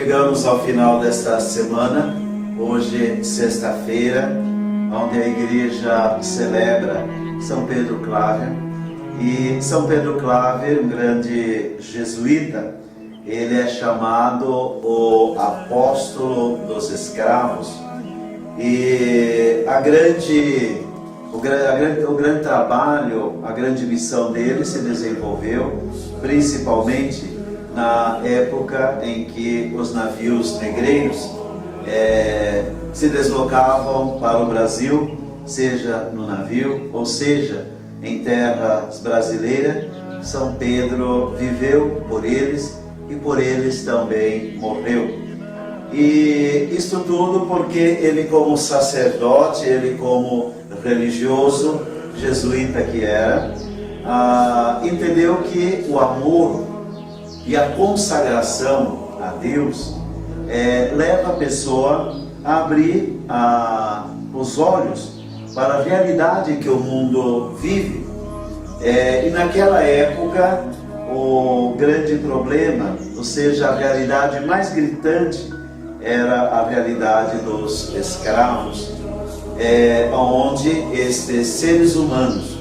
Chegamos ao final desta semana, hoje sexta-feira, onde a igreja celebra São Pedro Claver. E São Pedro Claver, um grande jesuíta, ele é chamado o apóstolo dos escravos. E o grande trabalho, a grande missão dele se desenvolveu principalmente na época em que os navios negreiros se deslocavam para o Brasil, seja no navio ou seja em terras brasileiras. São Pedro viveu por eles e por eles também morreu. E isto tudo porque ele, como sacerdote, ele como religioso, jesuíta que era, entendeu que o amor e a consagração a Deus leva a pessoa a abrir os olhos para a realidade que o mundo vive. E naquela época, o grande problema, ou seja, a realidade mais gritante, era a realidade dos escravos, onde estes seres humanos,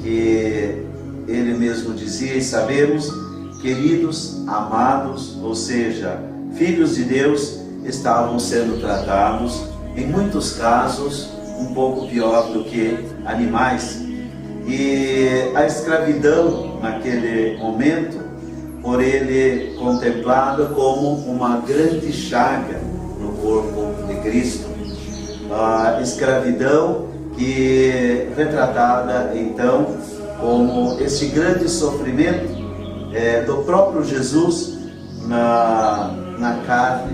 que ele mesmo dizia e sabemos, queridos, amados, ou seja, filhos de Deus, estavam sendo tratados, em muitos casos, um pouco pior do que animais. E a escravidão, naquele momento, por ele contemplada como uma grande chaga no corpo de Cristo. A escravidão que retratada então como esse grande sofrimento do próprio Jesus na carne,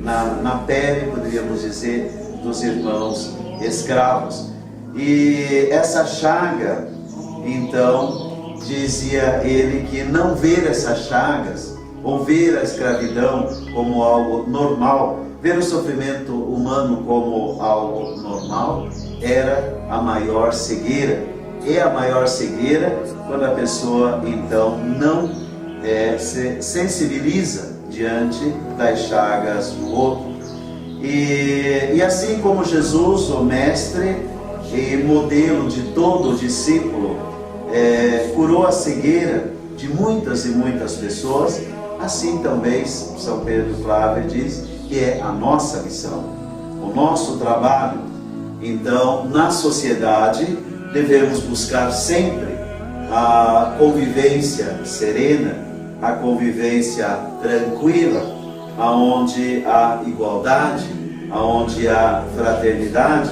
na pele, poderíamos dizer, dos irmãos escravos. E essa chaga, então, dizia ele que não ver essas chagas, ou ver a escravidão como algo normal, ver o sofrimento humano como algo normal, era a maior cegueira. E a maior cegueira quando a pessoa, então, não se sensibiliza diante das chagas do outro. E assim como Jesus, o mestre e modelo de todo discípulo, curou a cegueira de muitas e muitas pessoas, assim também São Pedro Claver diz que é a nossa missão, o nosso trabalho. Então, na sociedade, devemos buscar sempre a convivência serena, a convivência tranquila, aonde há igualdade, aonde há fraternidade.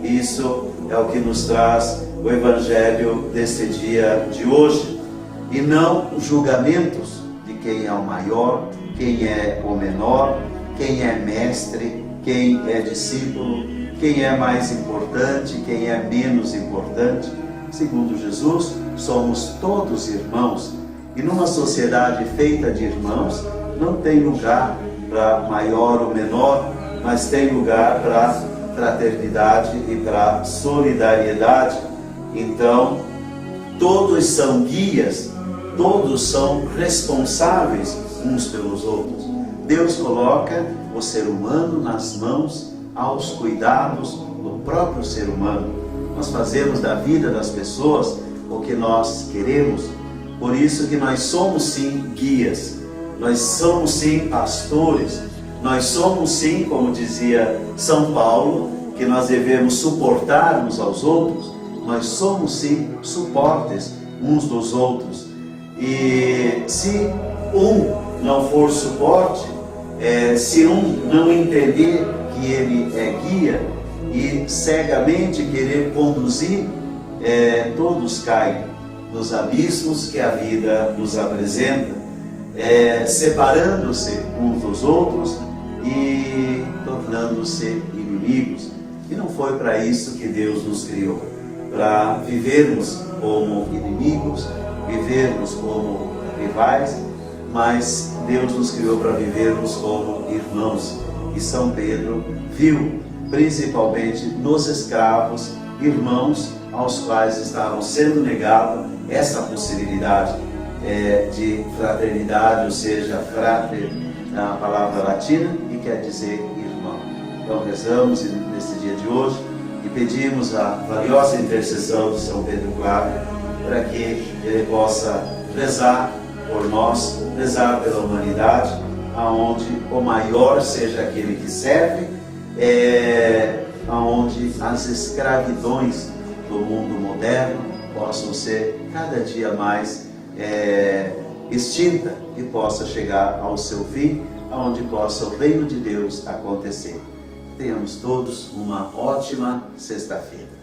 Isso é o que nos traz o Evangelho deste dia de hoje, e não julgamentos de quem é o maior, quem é o menor, quem é mestre, quem é discípulo, quem é mais importante, quem é menos importante. Segundo Jesus, somos todos irmãos, e numa sociedade feita de irmãos, não tem lugar para maior ou menor, mas tem lugar para fraternidade e para solidariedade. Então, todos são guias, todos são responsáveis uns pelos outros. Deus coloca o ser humano nas mãos, aos cuidados do próprio ser humano. Nós fazemos da vida das pessoas o que nós queremos. Por isso que nós somos sim guias, nós somos sim pastores, nós somos sim, como dizia São Paulo, que nós devemos suportar uns aos outros. Nós somos sim suportes uns dos outros. E se um não for suporte, se um não entender que ele é guia e cegamente querer conduzir, todos caem nos abismos que a vida nos apresenta, separando-se uns dos outros e tornando-se inimigos. E não foi para isso que Deus nos criou, para vivermos como inimigos, vivermos como rivais, mas Deus nos criou para vivermos como irmãos. E São Pedro viu, principalmente nos escravos, irmãos aos quais estavam sendo negada essa possibilidade de fraternidade, ou seja, frater a palavra latina e quer dizer irmão. Então rezamos nesse dia de hoje e pedimos a valiosa intercessão de São Pedro Claro para que ele possa rezar por nós, rezar pela humanidade, aonde o maior seja aquele que serve, aonde as escravidões do mundo moderno possam ser cada dia mais extinta e possa chegar ao seu fim, aonde possa o reino de Deus acontecer. Tenhamos todos uma ótima sexta-feira.